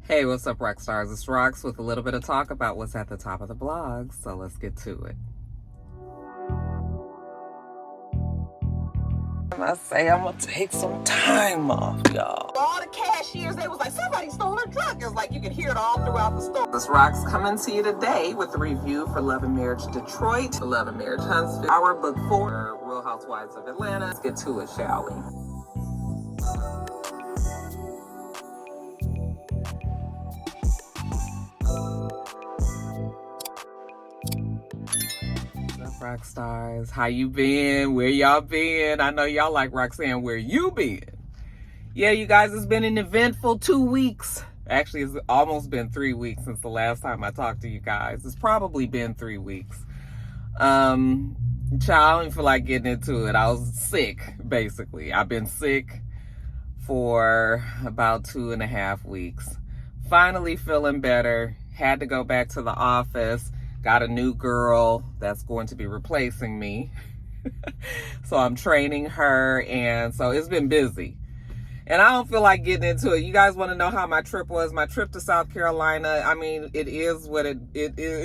Hey, what's up, Roxstars? It's Rox with a little bit of talk about what's at the top of the blog, so let's get to it. I say I'm gonna take some time off, y'all. All the cashiers, they was like, somebody stole her truck. It's like you could hear it all throughout the store. This Rox coming to you today with a review for Love and Marriage Detroit, Love and Marriage Huntsville, our book 4, Real Housewives of Atlanta. Let's get to it, shall we? Roxstars, how you been? Where y'all been? I know y'all like Roxanne, where you been? Yeah, you guys, it's been an eventful 2 weeks. Actually, it's almost been 3 weeks since the last time I talked to you guys. It's probably been 3 weeks. Child, I don't feel like getting into it. I was sick, basically. I've been sick for about 2.5 weeks. Finally feeling better. Had to go back to the office. Got a new girl that's going to be replacing me. So I'm training her, and so it's been busy. And I don't feel like getting into it. You guys want to know how my trip was? My trip to South Carolina, I mean, it is what it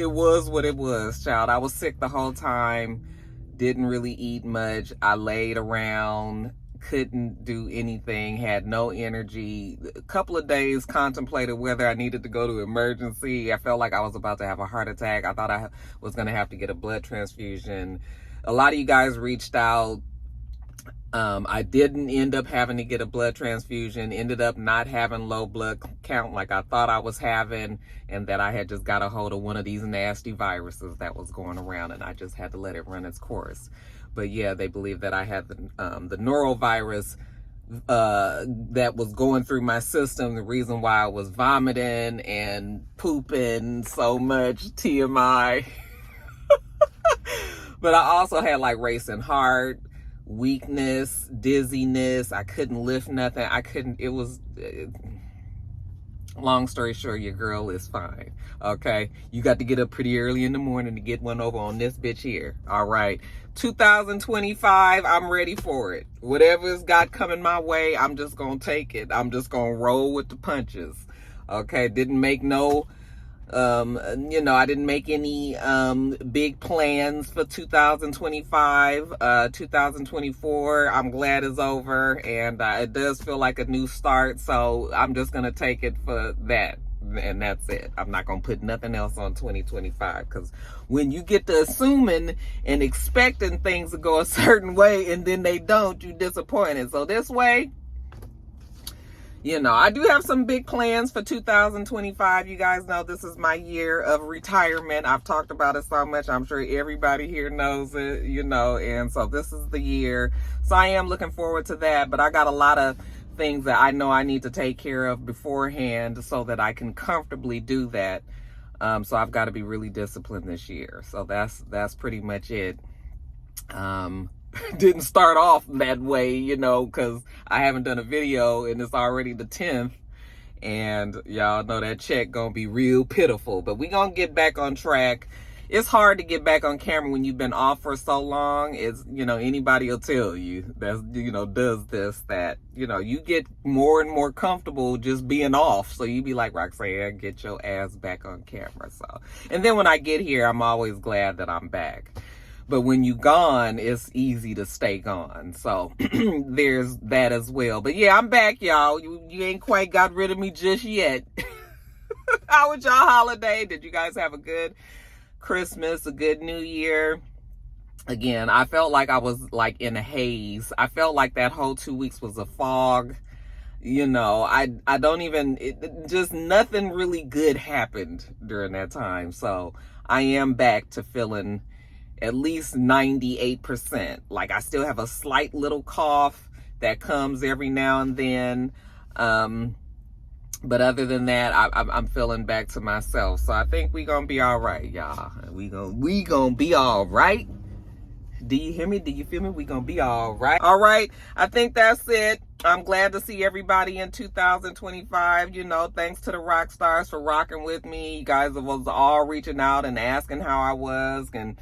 was what it was, child. I was sick the whole time. Didn't really eat much. I laid around. Couldn't do anything, had no energy. A couple of days contemplated whether I needed to go to emergency. I felt like I was about to have a heart attack. I thought I was going to have to get a blood transfusion. A lot of you guys reached out. I didn't end up having to get a blood transfusion, ended up not having low blood count like I thought I was having, and that I had just got a hold of one of these nasty viruses that was going around, and I just had to let it run its course. But yeah, they believe that I had the norovirus that was going through my system, the reason why I was vomiting and pooping so much, TMI. But I also had like racing heart, weakness, dizziness. I couldn't lift nothing. Long story short, your girl is fine. Okay, you got to get up pretty early in the morning to get one over on this bitch here. All right, 2025, I'm ready for it. Whatever's got coming my way, I'm just gonna take it. I'm just gonna roll with the punches. Okay, didn't make no I didn't make any big plans for 2025. 2024, I'm glad is over, and it does feel like a new start, so I'm just gonna take it for that, and that's it. I'm not gonna put nothing else on 2025, because when you get to assuming and expecting things to go a certain way and then they don't, you're disappointed. So this way, I do have some big plans for 2025. You guys know this is my year of retirement. I've talked about it so much. I'm sure everybody here knows it, and so this is the year. So I am looking forward to that, but I got a lot of things that I know I need to take care of beforehand so that I can comfortably do that. So I've got to be really disciplined this year. So that's pretty much it. Didn't start off that way, because I haven't done a video and it's already the 10th, and y'all know that check gonna be real pitiful, but we gonna get back on track. It's hard to get back on camera when you've been off for so long. It's, anybody will tell you that's, does this, that, you get more and more comfortable just being off. So you be like, Roxanne, get your ass back on camera. So, and then when I get here, I'm always glad that I'm back. But when you gone, it's easy to stay gone. So there's that as well. But yeah, I'm back, y'all. You ain't quite got rid of me just yet. How was y'all holiday? Did you guys have a good Christmas, a good New Year? Again, I felt like I was like in a haze. I felt like that whole 2 weeks was a fog. I don't even, just nothing really good happened during that time. So I am back to feeling at least 98%. Like I still have a slight little cough that comes every now and then. But other than that, I'm feeling back to myself. So I think we gonna be all right, y'all. We gonna be all right. Do you hear me? Do you feel me? We gonna be all right. All right. I think that's it. I'm glad to see everybody in 2025. Thanks to the Roxstars for rocking with me. You guys was all reaching out and asking how I was and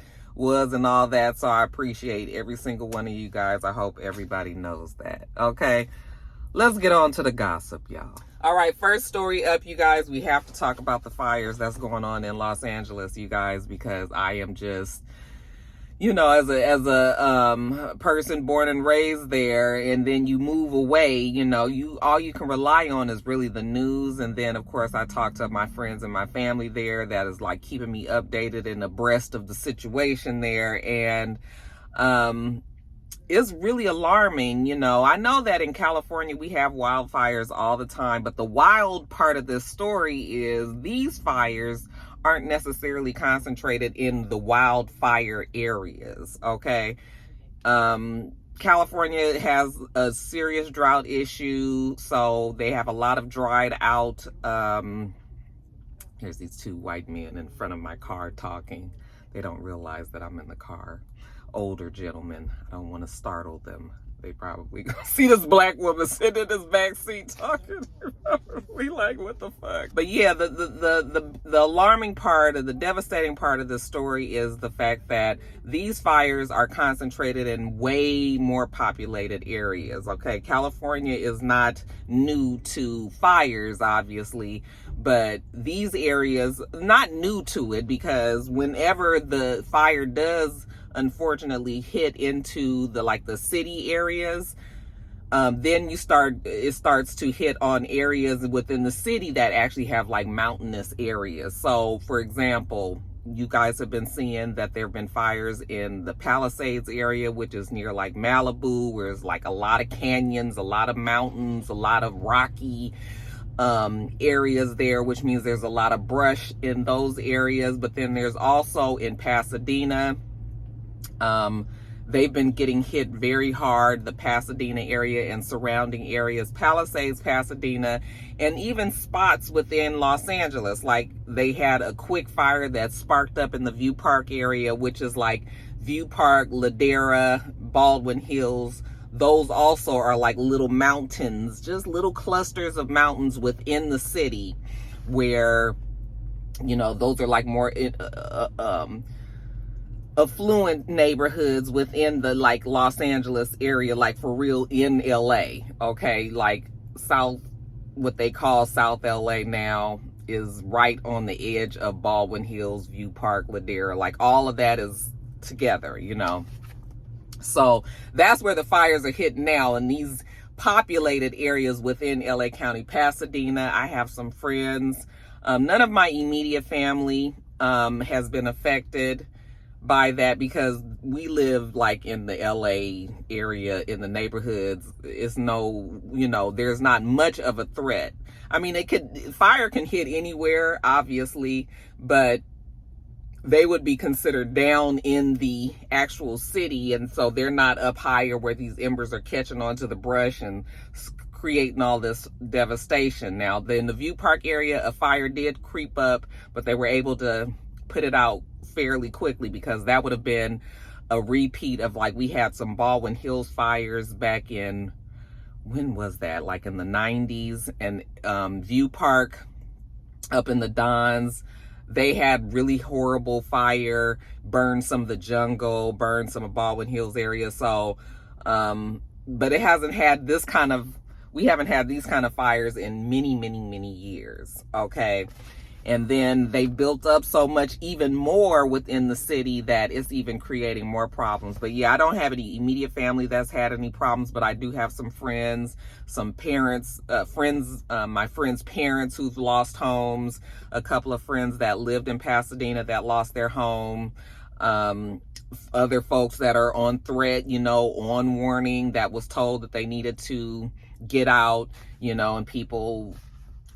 all that. So I appreciate every single one of you guys. I hope everybody knows that. Okay. Let's get on to the gossip, y'all. All right, first story up, you guys. We have to talk about the fires that's going on in Los Angeles, you guys, because I am just, as a person born and raised there, and then you move away, all you can rely on is really the news. And then of course I talk to my friends and my family there that is like keeping me updated and abreast of the situation there. And it's really alarming. I know that in California we have wildfires all the time, but the wild part of this story is these fires aren't necessarily concentrated in the wildfire areas, okay? California has a serious drought issue, so they have a lot of dried out, here's these two white men in front of my car talking. They don't realize that I'm in the car. Older gentlemen. I don't want to startle them. They probably see this black woman sitting in this back seat talking. We like, what the fuck? But yeah, the alarming part, or the devastating part of this story is the fact that these fires are concentrated in way more populated areas. Okay, California is not new to fires, obviously, but these areas not new to it, because whenever the fire does unfortunately hit into the city areas, then it starts to hit on areas within the city that actually have like mountainous areas. So for example, you guys have been seeing that there have been fires in the Palisades area, which is near like Malibu, where there's like a lot of canyons, a lot of mountains, a lot of rocky areas there, which means there's a lot of brush in those areas. But then there's also in Pasadena, they've been getting hit very hard, the Pasadena area and surrounding areas, Palisades, Pasadena, and even spots within Los Angeles. Like they had a quick fire that sparked up in the View Park area, which is like View Park, Ladera, Baldwin Hills. Those also are like little mountains, just little clusters of mountains within the city where, those are like more affluent neighborhoods within the like Los Angeles area, like for real in LA, okay? Like what they call South LA now is right on the edge of Baldwin Hills, View Park, Ladera, like all of that is together, So that's where the fires are hitting now, in these populated areas within LA County. Pasadena, I have some friends. None of my immediate family has been affected by that, because we live like in the LA area, in the neighborhoods. It's there's not much of a threat. I mean, fire can hit anywhere, obviously, but they would be considered down in the actual city, and so they're not up higher where these embers are catching onto the brush and creating all this devastation. Now, in the View Park area, a fire did creep up, but they were able to put it out fairly quickly, because that would have been a repeat of we had some Baldwin Hills fires back in, when was that? Like in the 90s, and View Park up in the Dons, they had really horrible fire, burned some of the jungle, burned some of Baldwin Hills area. So, but it hasn't had we haven't had these kind of fires in many, many, many years, okay? And then they built up so much even more within the city that it's even creating more problems. But yeah, I don't have any immediate family that's had any problems, but I do have some friends, some parents, my friends' parents who've lost homes, a couple of friends that lived in Pasadena that lost their home, other folks that are on threat, on warning, that was told that they needed to get out, and people,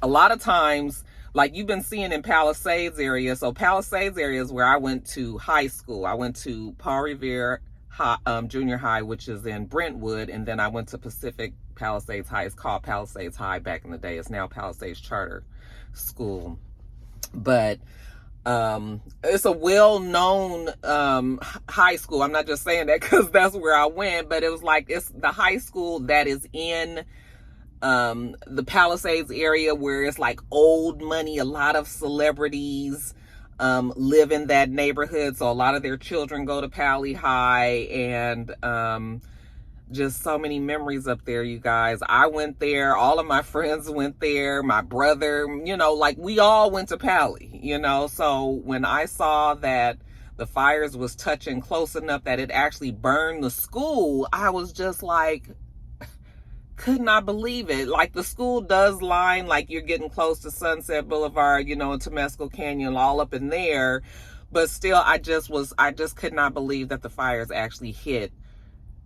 a lot of times, like you've been seeing in Palisades area. So Palisades area is where I went to high school. I went to Paul Revere Junior High, which is in Brentwood. And then I went to Pacific Palisades High. It's called Palisades High back in the day. It's now Palisades Charter School. But it's a well-known high school. I'm not just saying that because that's where I went, but it was like, it's the high school that is in the Palisades area, where it's like old money. A lot of celebrities live in that neighborhood, so a lot of their children go to Pali High, and Just so many memories up there, you guys. I went there. All of my friends went there. My brother, like we all went to Pali, So when I saw that the fires was touching close enough that it actually burned the school, I was just like, could not believe it. Like the school does line, like you're getting close to Sunset Boulevard, and Temescal Canyon, all up in there. But still, I just could not believe that the fires actually hit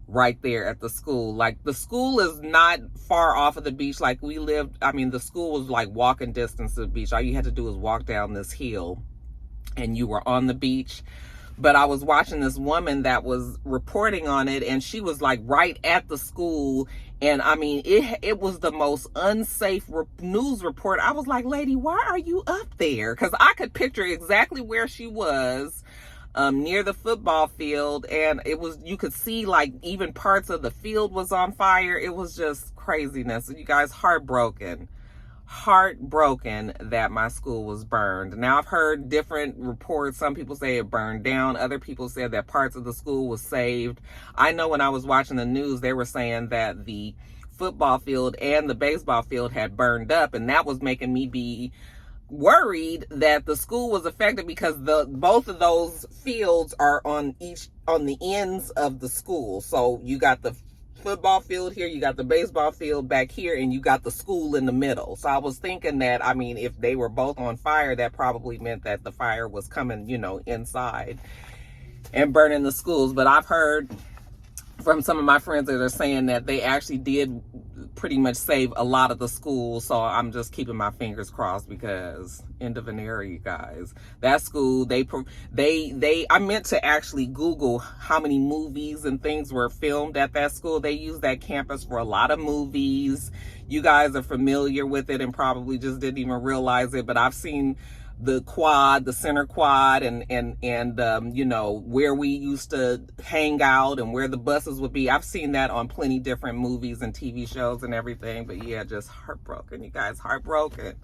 right there at the school. Like the school is not far off of the beach. Like we lived, the school was like walking distance to the beach. All you had to do was walk down this hill and you were on the beach. But I was watching this woman that was reporting on it, and she was like right at the school. And it was the most unsafe news report. I was like, lady, why are you up there? Because I could picture exactly where she was, near the football field. And you could see like even parts of the field was on fire. It was just craziness. You guys, heartbroken that my school was burned. Now I've heard different reports. Some people say it burned down. Other people said that parts of the school was saved. I know when I was watching the news, they were saying that the football field and the baseball field had burned up, and that was making me be worried that the school was affected because both of those fields are on the ends of the school. So you got the football field here, you got the baseball field back here, and you got the school in the middle. So I was thinking that, if they were both on fire, that probably meant that the fire was coming, inside and burning the schools. But I've heard from some of my friends that are saying that they actually did pretty much save a lot of the schools. So I'm just keeping my fingers crossed, because end of an era, you guys. That school, I meant to actually Google how many movies and things were filmed at that school. They use that campus for a lot of movies. You guys are familiar with it and probably just didn't even realize it, but I've seen the center quad, and where we used to hang out and where the buses would be. I've seen that on plenty different movies and TV shows and everything. But yeah, just heartbroken, you guys, heartbroken.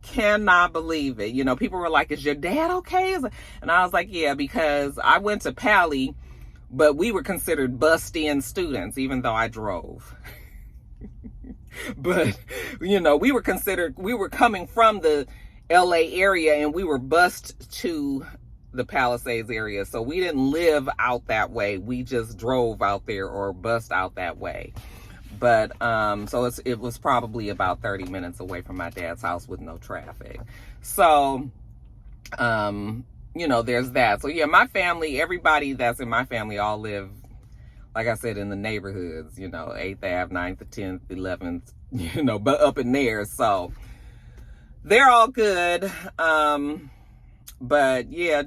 Cannot believe it. People were like, is your dad okay? And I was like, yeah, because I went to Pali, but we were considered bussed-in students, even though I drove. But, we were coming from the LA area, and we were bused to the Palisades area. So we didn't live out that way. We just drove out there or bused out that way. But so it was probably about 30 minutes away from my dad's house with no traffic. So there's that. So yeah, my family, everybody that's in my family all live, like I said, in the neighborhoods, 8th Ave, 9th, 10th, 11th, but up in there. So they're all good. But yeah,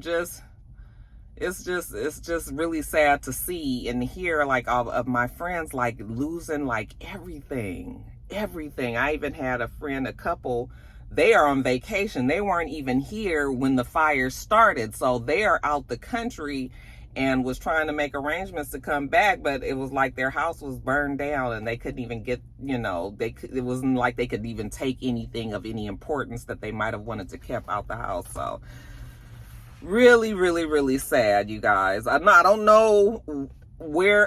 it's just really sad to see and hear like all of my friends like losing like everything. I even had a couple, they are on vacation. They weren't even here when the fire started. So they are out the country and was trying to make arrangements to come back, but it was like their house was burned down and they couldn't even get, it wasn't like they could even take anything of any importance that they might have wanted to keep out the house. So really, really, really sad, you guys. I don't know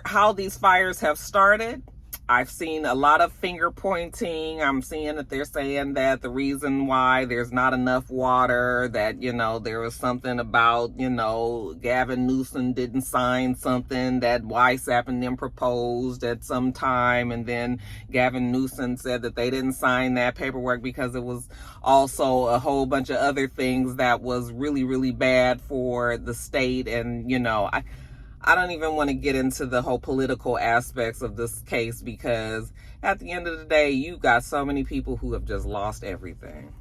how these fires have started. I've seen a lot of finger pointing. I'm seeing that they're saying that the reason why there's not enough water, that, there was something about, Gavin Newsom didn't sign something that WISAP and them proposed at some time. And then Gavin Newsom said that they didn't sign that paperwork because it was also a whole bunch of other things that was really, really bad for the state. And, I don't even want to get into the whole political aspects of this case, because at the end of the day, you got so many people who have just lost everything.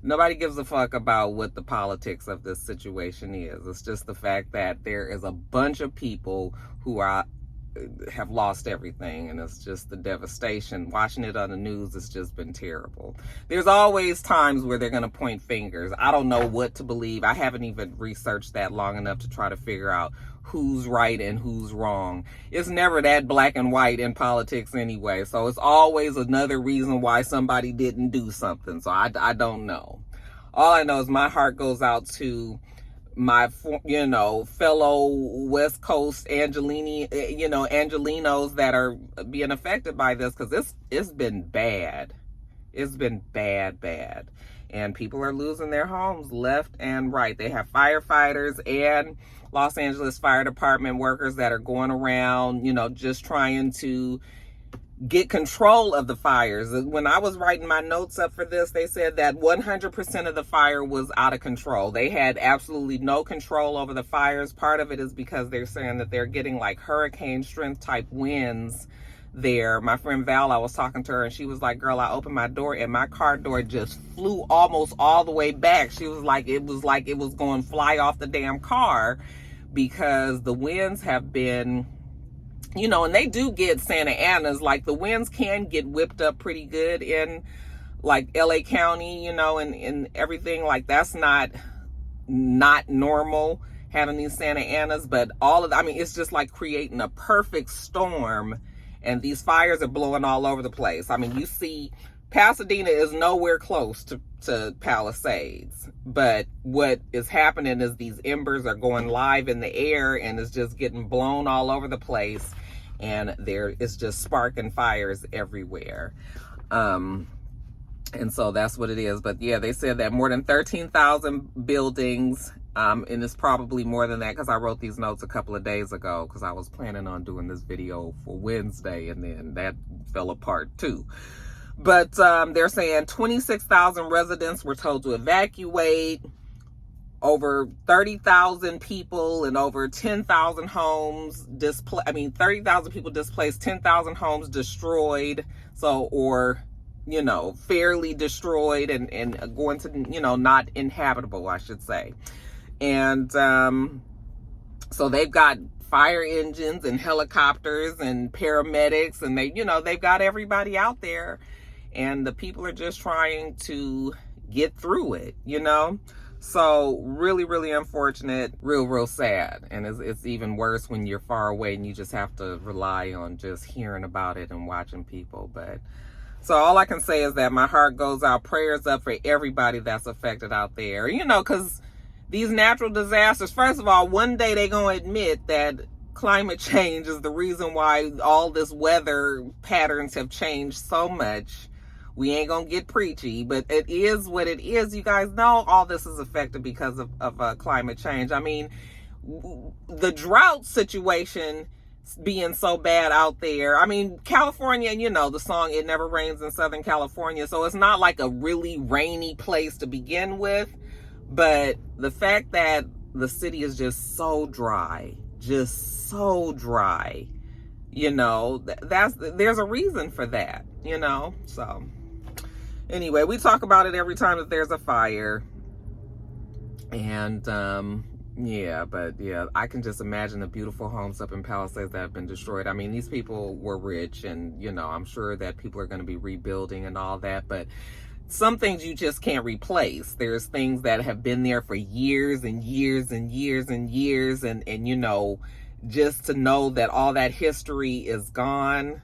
Nobody gives a fuck about what the politics of this situation is. It's just the fact that there is a bunch of people who have lost everything, and it's just the devastation. Watching it on the news, it's just been terrible. There's always times where they're going to point fingers. I don't know what to believe. I haven't even researched that long enough to try to figure out who's right and who's wrong. It's never that black and white in politics anyway. So it's always another reason why somebody didn't do something. So I don't know. All I know is my heart goes out to my, fellow West Coast Angelinos that are being affected by this, because it's been bad. It's been bad. And people are losing their homes left and right. They have firefighters and Los Angeles Fire Department workers that are going around, just trying to get control of the fires. When I was writing my notes up for this, they said that 100% of the fire was out of control. They had absolutely no control over the fires. Part of it is because they're saying that they're getting like hurricane strength type winds there. My friend Val, I was talking to her, and she was like, girl, I opened my door and my car door just flew almost all the way back. She was like it was going to fly off the damn car, because the winds have been, and they do get Santa Ana's. Like, the winds can get whipped up pretty good in like LA County, and everything. Like, that's not normal having these Santa Ana's, but it's just like creating a perfect storm. And these fires are blowing all over the place. I mean, you see, Pasadena is nowhere close to Palisades. But what is happening is these embers are going live in the air, and it's just getting blown all over the place. And there is just sparking fires everywhere. And so that's what it is. But yeah, they said that more than 13,000 buildings, and it's probably more than that, because I wrote these notes a couple of days ago, because I was planning on doing this video for Wednesday, and then that fell apart too. But they're saying 26,000 residents were told to evacuate, over 30,000 people and over 10,000 homes displaced. 30,000 people displaced, 10,000 homes destroyed. Fairly destroyed and going to, not inhabitable, I should say. And so they've got fire engines and helicopters and paramedics, and they've got everybody out there, and the people are just trying to get through it, So really, really unfortunate, real sad. And it's even worse when you're far away and you just have to rely on just hearing about it and watching people. But so all I can say is that my heart goes out, prayers up for everybody that's affected out there, because these natural disasters, first of all, one day they're going to admit that climate change is the reason why all this weather patterns have changed so much. We ain't going to get preachy, but it is what it is. You guys know all this is affected because of climate change. I mean, the drought situation being so bad out there. I mean, California, the song It Never Rains in Southern California. So it's not like a really rainy place to begin with. But the fact that the city is just so dry, there's a reason for that, So anyway, we talk about it every time that there's a fire. And I can just imagine the beautiful homes up in Palisades that have been destroyed. I mean, these people were rich, and I'm sure that people are going to be rebuilding and all that, but some things you just can't replace. There's things that have been there for years and years and years and years, and just to know that all that history is gone,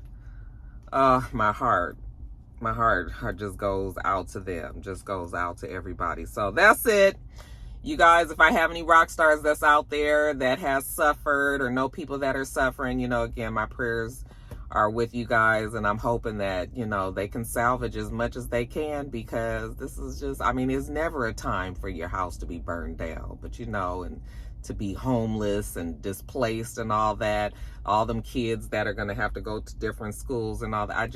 my heart just goes out to them, just goes out to everybody. So that's it. You guys, if I have any rock stars that's out there that has suffered or know people that are suffering, again, my prayers are with you guys, and I'm hoping that, they can salvage as much as they can, because this is just, it's never a time for your house to be burned down, but and to be homeless and displaced and all that, all them kids that are going to have to go to different schools and all that.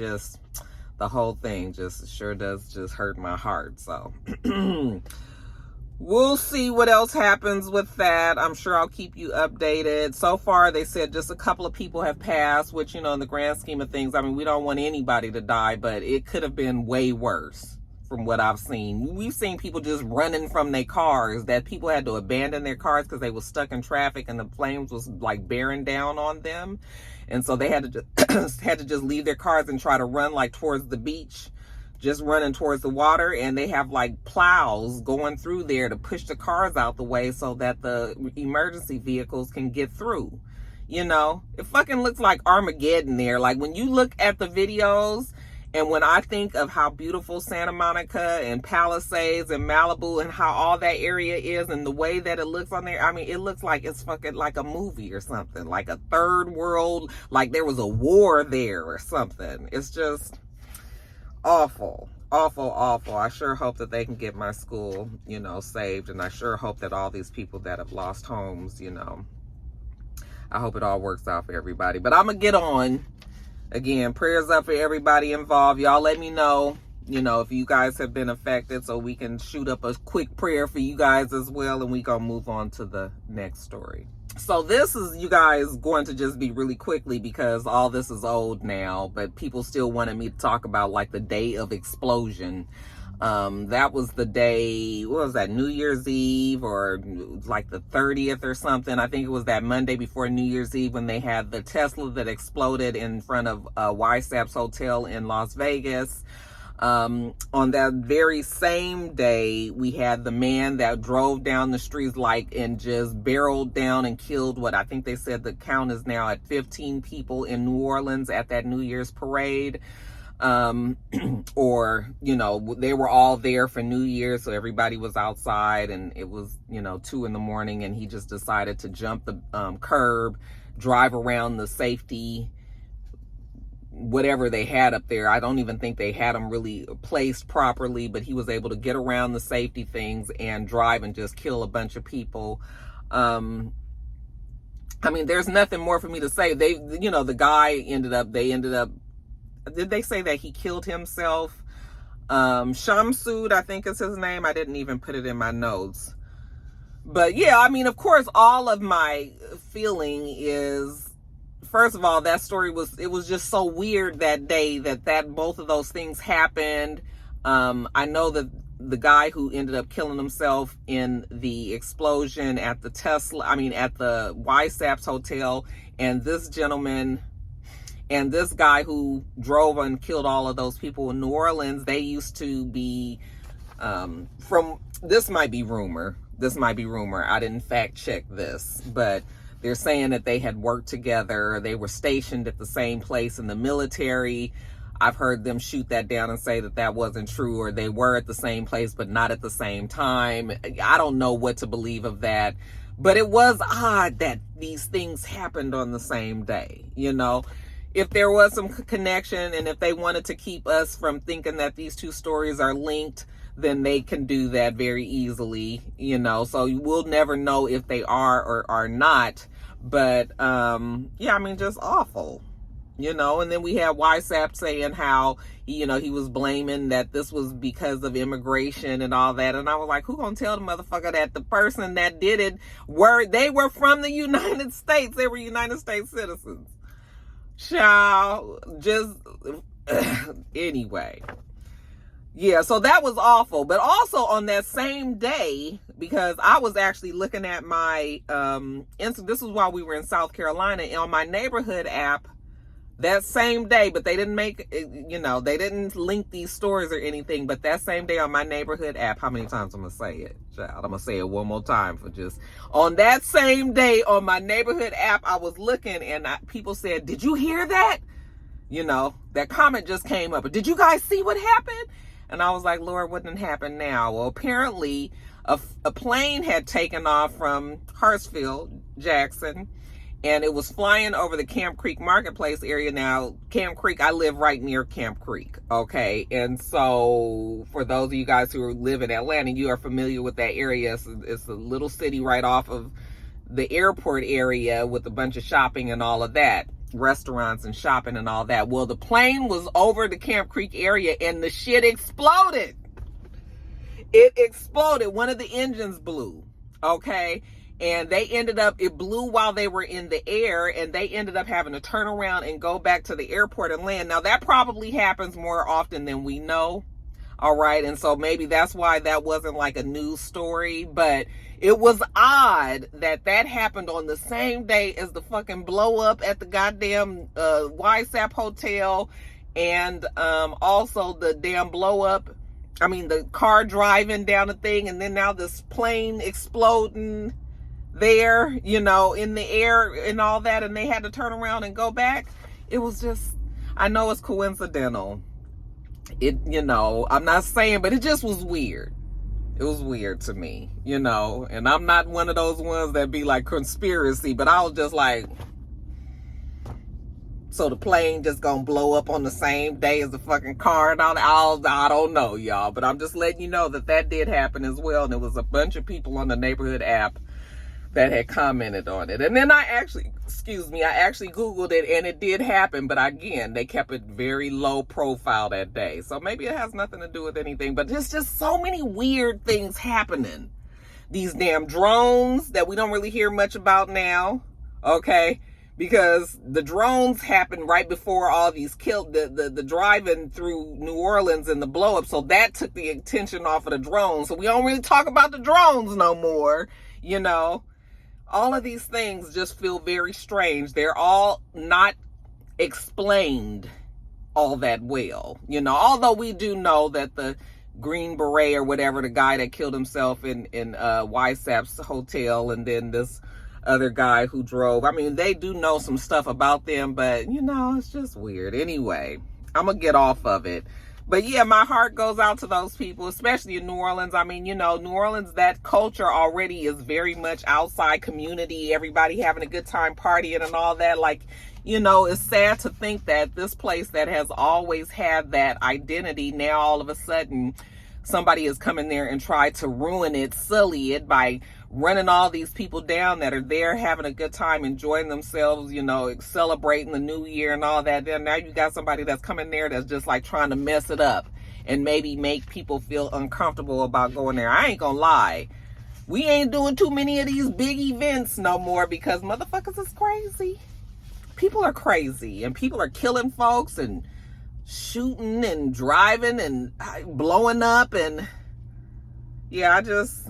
The whole thing just sure does just hurt my heart. So we'll see what else happens with that. I'm sure I'll keep you updated. So far, they said just a couple of people have passed, which, in the grand scheme of things, we don't want anybody to die, but it could have been way worse from what I've seen. We've seen people just running from their cars, that people had to abandon their cars because they were stuck in traffic and the flames was like bearing down on them. And so they had to just leave their cars and try to run like towards the beach, just running towards the water, and they have like plows going through there to push the cars out the way so that the emergency vehicles can get through. It fucking looks like Armageddon there. Like, when you look at the videos And when I think of how beautiful Santa Monica and Palisades and Malibu and how all that area is and the way that it looks on there, I mean, it looks like it's fucking like a movie or something, like a third world, like there was a war there or something. It's just awful, awful, awful. I sure hope that they can get my school, you know, saved. And I sure hope that all these people that have lost homes, you know, I hope it all works out for everybody. But I'm going to get on. Again, prayers up for everybody involved. Y'all let me know, you know, if you guys have been affected so we can shoot up a quick prayer for you guys as well. And we gonna move on to the next story. So this is, you guys, going to just be really quickly because all this is old now, but people still wanted me to talk about like the day of explosion. That was the day, what was that, New Year's Eve or like the 30th or something. I think it was that Monday before New Year's Eve when they had the Tesla that exploded in front of YSAP's hotel in Las Vegas. On that very same day, we had the man that drove down the streets like and just barreled down and killed what I think they said the count is now at 15 people in New Orleans at that New Year's parade. Or, you know, they were all there for New Year's, so everybody was outside and it was, you know, 2 a.m. and he just decided to jump the curb, drive around the safety, whatever they had up there. I don't even think they had them really placed properly, but he was able to get around the safety things and drive and just kill a bunch of people. I mean, there's nothing more for me to say. They, you know, the guy ended up, did they say that he killed himself? Shamsud, I think is his name. I didn't even put it in my notes. But yeah, I mean, of course, all of my feeling is, first of all, that story was just so weird that day that both of those things happened. I know that the guy who ended up killing himself in the explosion at the at the YSAP's hotel, and this gentleman and this guy who drove and killed all of those people in New Orleans, they used to be, this might be rumor. I didn't fact check this, but they're saying that they had worked together. They were stationed at the same place in the military. I've heard them shoot that down and say that that wasn't true, or they were at the same place, but not at the same time. I don't know what to believe of that, but it was odd that these things happened on the same day, you know? If there was some connection and if they wanted to keep us from thinking that these two stories are linked, then they can do that very easily, you know? So we'll never know if they are or are not. But, yeah, I mean, just awful, you know? And then we had YSAP saying how, you know, he was blaming that this was because of immigration and all that. And I was like, who gonna tell the motherfucker that the person that did it they were from the United States? They were United States citizens. Child, just anyway. Yeah, so that was awful. But also on that same day, because I was actually looking at my this was while we were in South Carolina, and on my neighborhood app that same day, but they didn't make, you know, they didn't link these stories or anything, but that same day on my neighborhood app, how many times I'm gonna say it, child? I'm gonna say it one more time for just, on that same day on my neighborhood app, I was looking and people said, did you hear that? You know, that comment just came up. Did you guys see what happened? And I was like, Lord, what didn't happen now? Well, apparently a plane had taken off from Hartsfield, Jackson, and it was flying over the Camp Creek Marketplace area. Now, Camp Creek, I live right near Camp Creek, okay? And so, for those of you guys who live in Atlanta, you are familiar with that area. It's a little city right off of the airport area with a bunch of shopping and all of that. Restaurants and shopping and all that. Well, the plane was over the Camp Creek area and the shit exploded. It exploded. One of the engines blew, okay? And they ended up, it blew while they were in the air, and they ended up having to turn around and go back to the airport and land. Now, that probably happens more often than we know, all right? And so maybe that's why that wasn't like a news story, but it was odd that that happened on the same day as the fucking blow up at the goddamn YSAP hotel, and also the damn blow up, I mean, the car driving down the thing, and then now this plane exploding there, you know, in the air and all that, and they had to turn around and go back. It was just, I know it's coincidental, I'm not saying, but it just was weird. It was weird to me, and I'm not one of those ones that be like conspiracy, but I was just like, so the plane just gonna blow up on the same day as the fucking car and all that? I don't know, y'all, but I'm just letting you know that did happen as well, and it was a bunch of people on the neighborhood app that had commented on it. And then I actually Googled it, and it did happen, but again, they kept it very low profile that day. So maybe it has nothing to do with anything, but there's just so many weird things happening. These damn drones that we don't really hear much about now, okay? Because the drones happened right before all these the driving through New Orleans and the blow up. So that took the attention off of the drones. So we don't really talk about the drones no more, All of these things just feel very strange. They're all not explained all that well. Although we do know that the Green Beret or whatever, the guy that killed himself in Wysap's hotel, and then this other guy who drove. I mean, they do know some stuff about them, but it's just weird. Anyway, I'm gonna get off of it. But yeah, my heart goes out to those people, especially in New Orleans. I mean, New Orleans, that culture already is very much outside community, everybody having a good time partying and all that. Like, it's sad to think that this place that has always had that identity, now all of a sudden somebody has come in there and tried to ruin it, sully it by running all these people down that are there having a good time, enjoying themselves, celebrating the new year and all that. Then now you got somebody that's coming there that's just like trying to mess it up and maybe make people feel uncomfortable about going there. I ain't gonna lie. We ain't doing too many of these big events no more because motherfuckers is crazy. People are crazy, and people are killing folks and shooting and driving and blowing up, and yeah, I just,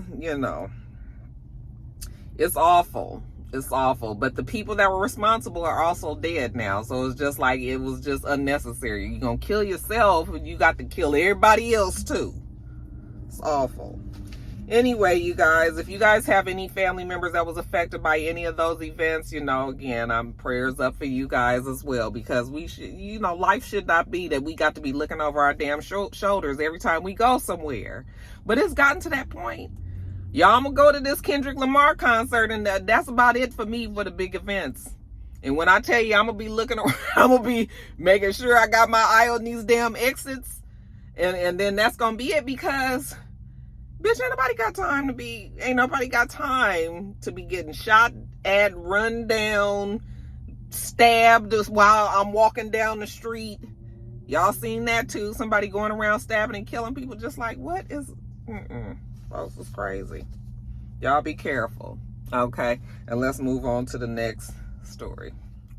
it's awful. It's awful. But the people that were responsible are also dead now. So it's just like, it was just unnecessary. You're going to kill yourself, and you got to kill everybody else too. It's awful. Anyway, you guys, if you guys have any family members that was affected by any of those events, again, I'm prayers up for you guys as well, because we should, life should not be that we got to be looking over our damn shoulders every time we go somewhere. But it's gotten to that point. Y'all, I'm gonna go to this Kendrick Lamar concert, and that's about it for me for the big events. And when I tell you, I'm gonna be looking around, I'm gonna be making sure I got my eye on these damn exits, and then that's gonna be it, because bitch, ain't nobody got time to be getting shot at, run down, stabbed while I'm walking down the street. Y'all seen that too? Somebody going around stabbing and killing people. Just like, what is, folks, is crazy. Y'all be careful, okay? And let's move on to the next story.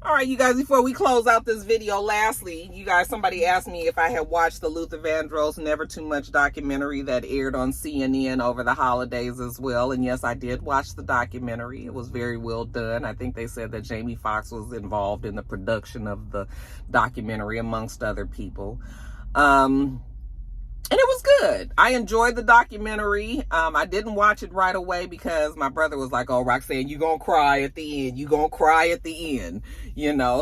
All right, you guys, before we close out this video, lastly, you guys, somebody asked me if I had watched the Luther Vandross Never Too Much documentary that aired on CNN over the holidays as well. And yes, I did watch the documentary. It was very well done. I think they said that Jamie Foxx was involved in the production of the documentary, amongst other people. And it was good. I enjoyed the documentary. I didn't watch it right away because my brother was like, oh, Roxanne, you gonna cry at the end. You gonna cry at the end.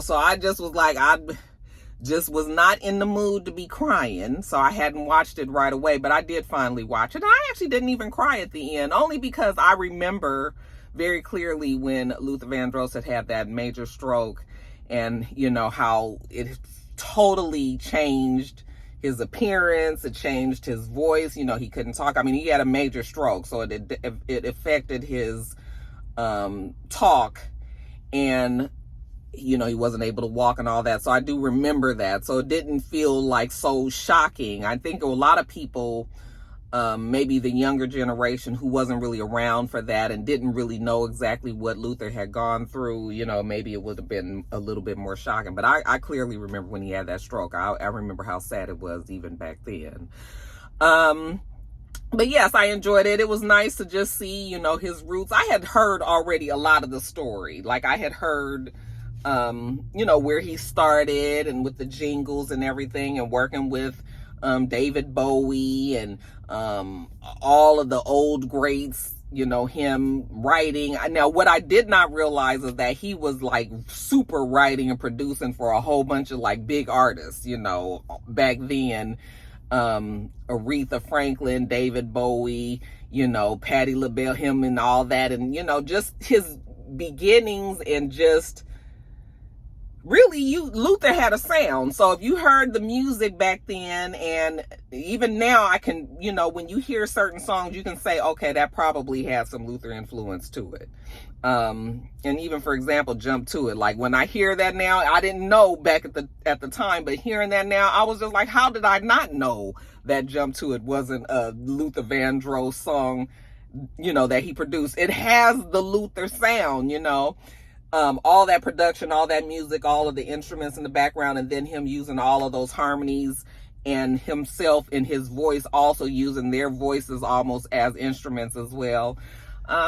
So I just was like, I just was not in the mood to be crying. So I hadn't watched it right away, but I did finally watch it. And I actually didn't even cry at the end, only because I remember very clearly when Luther Vandross had that major stroke, and how it totally changed his appearance, it changed his voice. He couldn't talk. I mean, he had a major stroke, so it affected his talk, and he wasn't able to walk and all that. So I do remember that. So it didn't feel like so shocking. I think a lot of people, maybe the younger generation who wasn't really around for that and didn't really know exactly what Luther had gone through, maybe it would have been a little bit more shocking. But I clearly remember when he had that stroke. I remember how sad it was even back then. But yes, I enjoyed it. It was nice to just see, his roots. I had heard already a lot of the story. Like, I had heard, where he started, and with the jingles and everything, and working with David Bowie and all of the old greats, him writing. Now, what I did not realize is that he was like super writing and producing for a whole bunch of like big artists, back then. Aretha Franklin, David Bowie, you know, Patti LaBelle, him and all that. And, you know, just his beginnings and just really Luther had a sound. So if you heard the music back then, and even now I can, you know, when you hear certain songs, you can say, okay, that probably had some Luther influence to it. And even, for example, Jump to It. Like when I hear that now, I didn't know back at the time, but hearing that now, I was just like, how did I not know that Jump to It wasn't a Luther Vandross song, you know, that he produced? It has the Luther sound, you know. All that production, all that music, all of the instruments in the background, and then him using all of those harmonies, and himself and his voice also using their voices almost as instruments as well.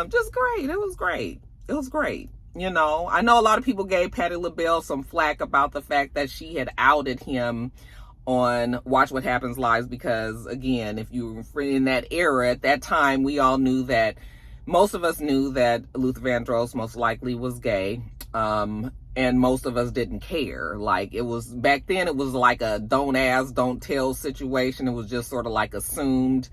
Just great. It was great. It was great. You know, I know a lot of people gave Patti LaBelle some flack about the fact that she had outed him on Watch What Happens Live, because again, if you were in that era, at that time, we all knew that, most of us knew that Luther Vandross most likely was gay. And most of us didn't care. Like, it was, back then, it was like a don't ask, don't tell situation. It was just sort of like assumed.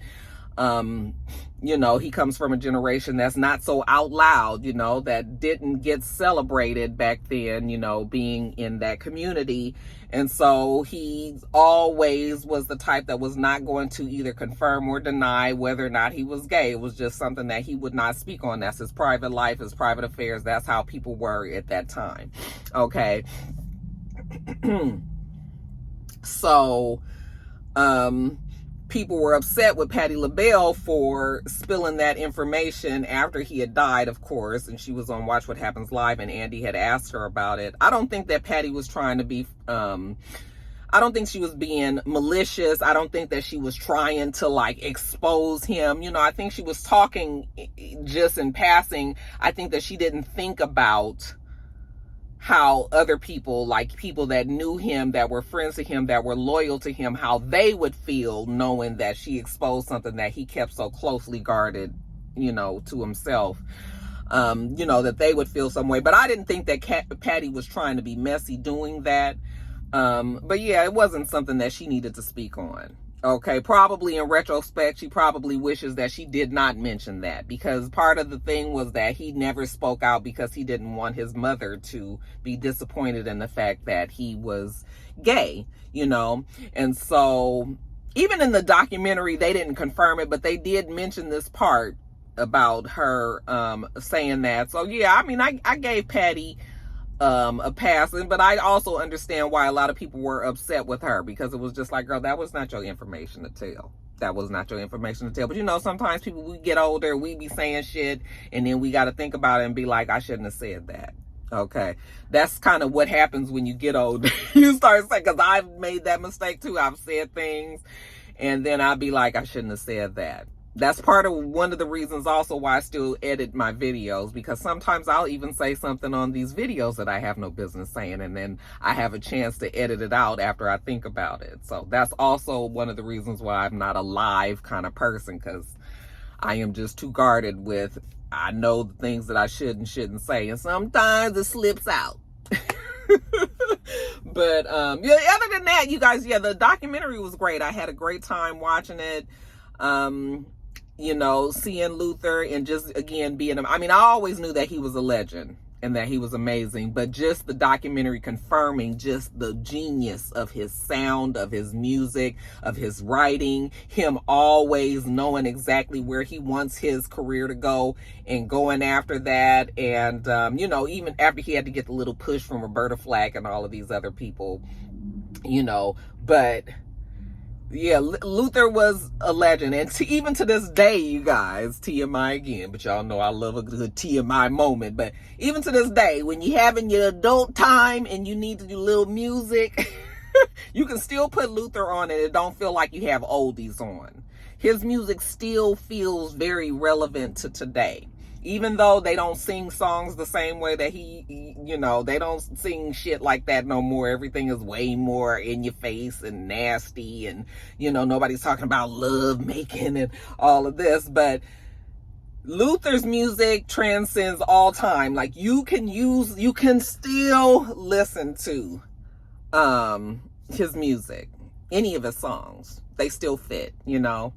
You know, he comes from a generation that's not so out loud, you know, that didn't get celebrated back then, you know, being in that community. And so he always was the type that was not going to either confirm or deny whether or not he was gay. It was just something that he would not speak on. That's his private life, his private affairs. That's how people were at that time. Okay. So, people were upset with Patti LaBelle for spilling that information after he had died, of course, and she was on Watch What Happens Live, and Andy had asked her about it. I don't think that Patti was trying to be, I don't think she was being malicious. I don't think that she was trying to, like, expose him. You know, I think she was talking just in passing. I think that she didn't think about how other people, like people that knew him, that were friends to him, that were loyal to him, how they would feel knowing that she exposed something that he kept so closely guarded, you know, to himself. You know, that they would feel some way. But I didn't think that Patti was trying to be messy doing that. But yeah, it wasn't something that she needed to speak on. Okay, probably in retrospect, she probably wishes that she did not mention that, because part of the thing was that he never spoke out because he didn't want his mother to be disappointed in the fact that he was gay, you know. And so even in the documentary, they didn't confirm it, but they did mention this part about her saying that. So yeah, I mean, I gave Patti a passing, but I also understand why a lot of people were upset with her, because it was just like, girl, that was not your information to tell. That was not your information to tell. But you know, sometimes people, we get older, we be saying shit, and then we got to think about it and be like, I shouldn't have said that. Okay, that's kind of what happens when you get older. You start saying, because I've made that mistake too. I've said things, and then I'll be like, I shouldn't have said that. That's part of one of the reasons also why I still edit my videos, because sometimes I'll even say something on these videos that I have no business saying, and then I have a chance to edit it out after I think about it. So that's also one of the reasons why I'm not a live kind of person, because I am just too guarded with, I know the things that I should and shouldn't say, and sometimes it slips out. But yeah, other than that, you guys, yeah, the documentary was great. I had a great time watching it. You know, seeing Luther and just, again, being, I mean, I always knew that he was a legend and that he was amazing, but just the documentary confirming just the genius of his sound, of his music, of his writing, him always knowing exactly where he wants his career to go and going after that. And, you know, even after he had to get the little push from Roberta Flack and all of these other people, you know, but yeah, Luther was a legend. And even to this day, you guys, TMI again, but y'all know I love a good TMI moment. But even to this day, when you having your adult time and you need to do little music, you can still put Luther on and it don't feel like you have oldies on. His music still feels very relevant to today. Even though they don't sing songs the same way that he, you know, they don't sing shit like that no more. Everything is way more in your face and nasty, and, you know, nobody's talking about love making and all of this. But Luther's music transcends all time. Like, you can still listen to his music. any of his songs. They still fit, you know.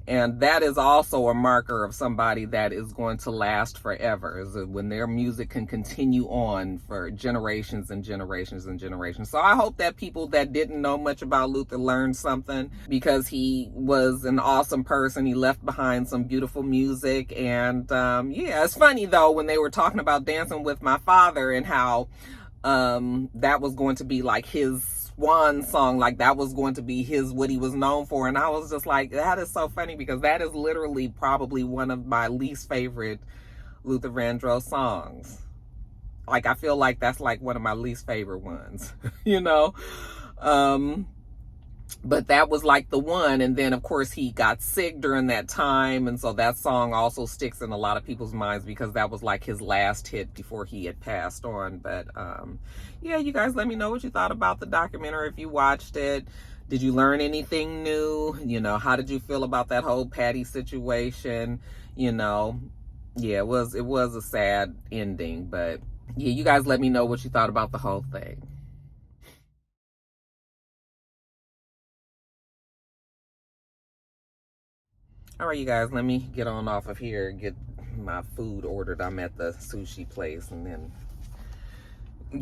And that is also a marker of somebody that is going to last forever, is when their music can continue on for generations and generations and generations. So I hope that people that didn't know much about Luther learned something, because he was an awesome person. He left behind some beautiful music. And yeah, it's funny though, when they were talking about Dancing with My Father and how that was going to be like his swan song, like that was going to be his, what he was known for. And I was just like, that is so funny, because that is literally probably one of my least favorite Luther Vandross songs. Like, I feel like that's like one of my least favorite ones, you know. But that was like the one. And then of course he got sick during that time, and so that song also sticks in a lot of people's minds, because that was like his last hit before he had passed on. But yeah, you guys, let me know what you thought about the documentary. If you watched it, did you learn anything new? You know, how did you feel about that whole Patty situation? You know, yeah, it was a sad ending. But yeah, you guys let me know what you thought about the whole thing. All right, you guys, let me get on off of here and get my food ordered. I'm at the sushi place, and then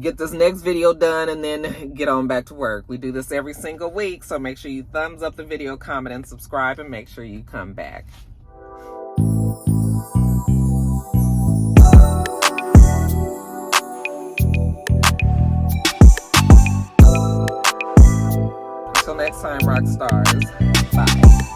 get this next video done and then get on back to work. We do this every single week, so make sure you thumbs up the video, comment, and subscribe, and make sure you come back. Until next time, rock stars. Bye.